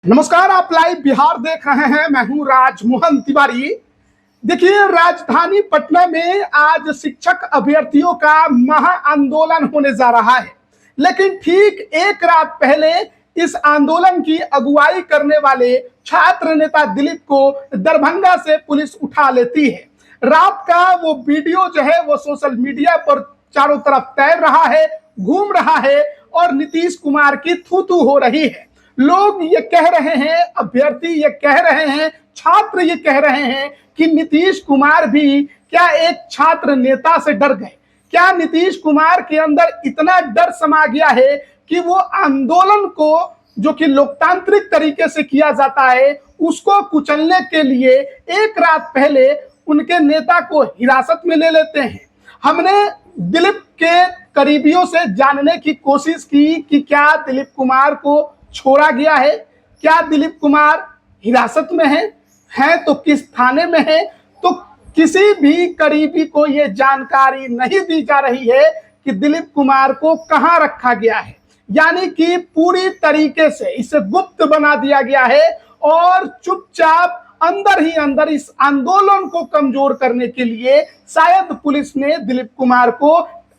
नमस्कार, आप लाइव बिहार देख रहे हैं। मैं हूं राजमोहन तिवारी। देखिए, राजधानी पटना में आज शिक्षक अभ्यर्थियों का महा आंदोलन होने जा रहा है। लेकिन ठीक एक रात पहले इस आंदोलन की अगुवाई करने वाले छात्र नेता दिलीप को दरभंगा से पुलिस उठा लेती है। रात का वो वीडियो जो है वो सोशल मीडिया पर चारों तरफ तैर रहा है, घूम रहा है और नीतीश कुमार की थू थू हो रही है। लोग ये कह रहे हैं, अभ्यर्थी ये कह रहे हैं, छात्र ये कह रहे हैं कि नीतीश कुमार भी क्या एक छात्र नेता से डर गए? क्या नीतीश कुमार के अंदर इतना डर समा गया है कि वो आंदोलन को, जो कि लोकतांत्रिक तरीके से किया जाता है, उसको कुचलने के लिए एक रात पहले उनके नेता को हिरासत में ले लेते हैं? हमने दिलीप के करीबियों से जानने की कोशिश की कि क्या दिलीप कुमार को छोड़ा गया है, क्या दिलीप कुमार हिरासत में है तो किस थाने में है। तो किसी भी करीबी को यह जानकारी नहीं दी जा रही है कि दिलीप कुमार को कहां रखा गया है। यानी कि पूरी तरीके से इसे गुप्त बना दिया गया है और चुपचाप अंदर ही अंदर इस आंदोलन को कमजोर करने के लिए शायद पुलिस ने दिलीप कुमार को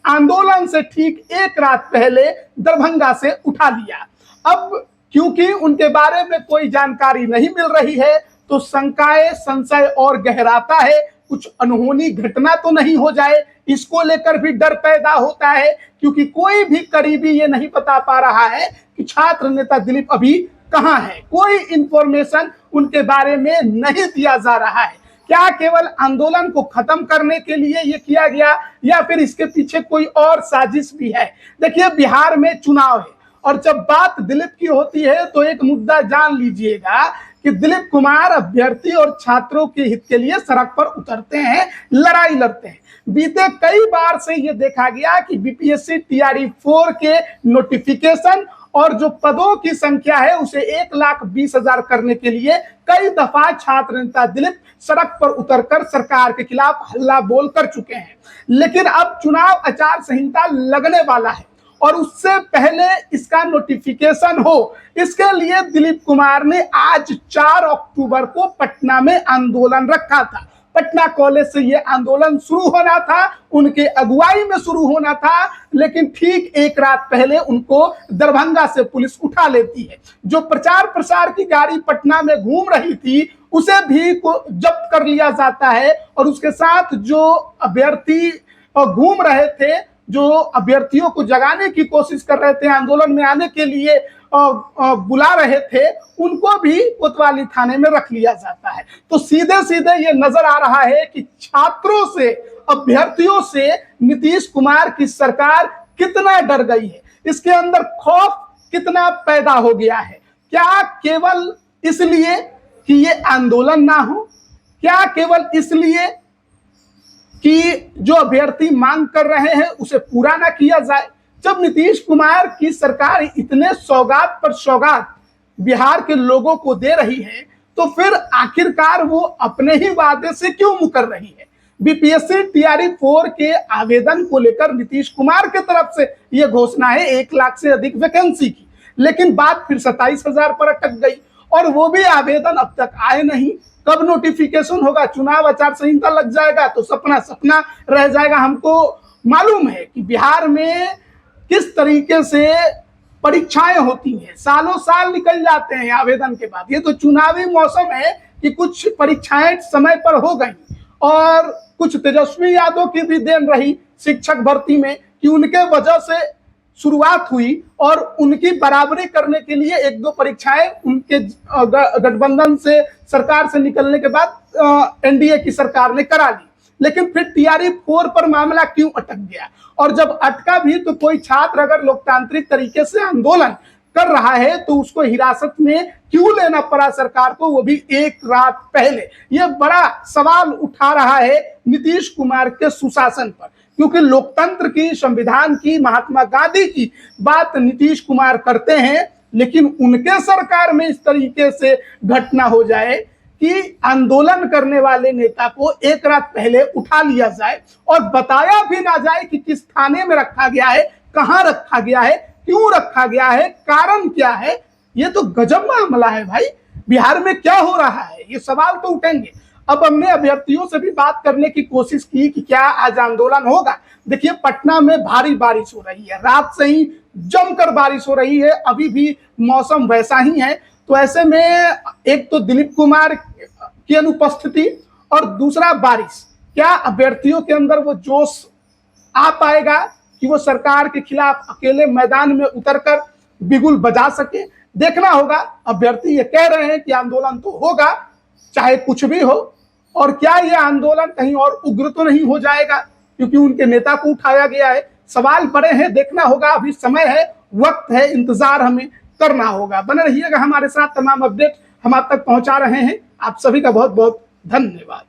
आंदोलन से ठीक एक रात पहले दरभंगा से उठा लिया। अब क्योंकि उनके बारे में कोई जानकारी नहीं मिल रही है तो शंकाएं, संशय और गहराता है। कुछ अनहोनी घटना तो नहीं हो जाए, इसको लेकर भी डर पैदा होता है, क्योंकि कोई भी करीबी ये नहीं बता पा रहा है कि छात्र नेता दिलीप अभी कहां है। कोई इंफॉर्मेशन उनके बारे में नहीं दिया जा रहा है। क्या केवल आंदोलन को खत्म करने के लिए ये किया गया या फिर इसके पीछे कोई और साजिश भी है? देखिए, बिहार में चुनाव है और जब बात दिलीप की होती है तो एक मुद्दा जान लीजिएगा कि दिलीप कुमार अभ्यर्थी और छात्रों के हित के लिए सड़क पर उतरते हैं, लड़ाई लड़ते हैं। बीते कई बार से ये देखा गया कि बीपीएससी टीआरई 4 के नोटिफिकेशन और जो पदों की संख्या है उसे 1,20,000 करने के लिए कई दफा छात्र नेता दिलीप सड़क पर उतरकर सरकार के खिलाफ हल्ला बोल कर चुके हैं। लेकिन अब चुनाव आचार संहिता लगने वाला है और उससे पहले इसका नोटिफिकेशन हो, इसके लिए दिलीप कुमार ने आज 4 अक्टूबर को पटना में आंदोलन रखा था। पटना कॉलेज से यह आंदोलन शुरू होना था, उनके अगुवाई में शुरू होना था, लेकिन ठीक एक रात पहले उनको दरभंगा से पुलिस उठा लेती है। जो प्रचार प्रसार की गाड़ी पटना में घूम रही थी उसे भी जब्त कर लिया जाता है और उसके साथ जो अभ्यर्थी घूम रहे थे, जो अभ्यर्थियों को जगाने की कोशिश कर रहे थे, आंदोलन में आने के लिए बुला रहे थे, उनको भी कोतवाली थाने में रख लिया जाता है। तो सीधे सीधे ये नजर आ रहा है कि छात्रों से, अभ्यर्थियों से नीतीश कुमार की सरकार कितना डर गई है, इसके अंदर खौफ कितना पैदा हो गया है। क्या केवल इसलिए कि ये आंदोलन ना हो? क्या केवल इसलिए कि जो अभ्यर्थी मांग कर रहे हैं उसे पूरा ना किया जाए? जब नीतीश कुमार की सरकार इतने सौगात पर सौगात बिहार के लोगों को दे रही है तो फिर आखिरकार वो अपने ही वादे से क्यों मुकर रही है? बीपीएससी टीआरई 4 के आवेदन को लेकर नीतीश कुमार की तरफ से यह घोषणा है 1 लाख से अधिक वैकेंसी की, लेकिन बात फिर 27,000 पर अटक गई और वो भी आवेदन अब तक आए नहीं। कब नोटिफिकेशन होगा? चुनाव आचार संहिता लग जाएगा तो सपना सपना रह जाएगा। हमको मालूम है कि बिहार में किस तरीके से परीक्षाएं होती हैं, सालों साल निकल जाते हैं आवेदन के बाद। ये तो चुनावी मौसम है कि कुछ परीक्षाएं समय पर हो गई और कुछ तेजस्वी यादव की भी देन रही शिक्षक भर्ती में कि उनके वजह से शुरुआत हुई और उनकी बराबरी करने के लिए 1-2 परीक्षाएं उनके गठबंधन से, सरकार से निकलने के बाद एनडीए की सरकार ने करा ली। लेकिन फिर टीआरई 4 पर मामला क्यों अटक गया? और जब अटका भी तो कोई छात्र अगर लोकतांत्रिक तरीके से आंदोलन कर रहा है तो उसको हिरासत में क्यों लेना पड़ा सरकार को, वो भी एक रात पहले? यह बड़ा सवाल उठा रहा है नीतीश कुमार के सुशासन पर, क्योंकि लोकतंत्र की, संविधान की, महात्मा गांधी की बात नीतीश कुमार करते हैं, लेकिन उनके सरकार में इस तरीके से घटना हो जाए कि आंदोलन करने वाले नेता को एक रात पहले उठा लिया जाए और बताया भी ना जाए कि किस थाने में रखा गया है, कहां रखा गया है, क्यों रखा गया है, कारण क्या है, ये तो गजब मामला है भाई। बिहार में क्या हो रहा है, ये सवाल तो उठेंगे। अब हमने अभ्यर्थियों से भी बात करने की कोशिश की कि क्या आज आंदोलन होगा। देखिए पटना में भारी बारिश हो रही है, रात से ही जमकर बारिश हो रही है, अभी भी मौसम वैसा ही है। तो ऐसे में एक तो दिलीप कुमार की अनुपस्थिति और दूसरा बारिश, क्या अभ्यर्थियों के अंदर वो जोश आ पाएगा कि वो सरकार के खिलाफ अकेले मैदान में उतरकर बिगुल बजा सके। देखना होगा। अभ्यर्थी ये कह रहे हैं कि आंदोलन तो होगा चाहे कुछ भी हो, और क्या ये आंदोलन कहीं और उग्र तो नहीं हो जाएगा क्योंकि उनके नेता को उठाया गया है। सवाल बड़े हैं, देखना होगा। अभी समय है, वक्त है, इंतजार हमें करना होगा। बने रहिएगा हमारे साथ, तमाम अपडेट हम आप तक पहुंचा रहे हैं। आप सभी का बहुत बहुत धन्यवाद।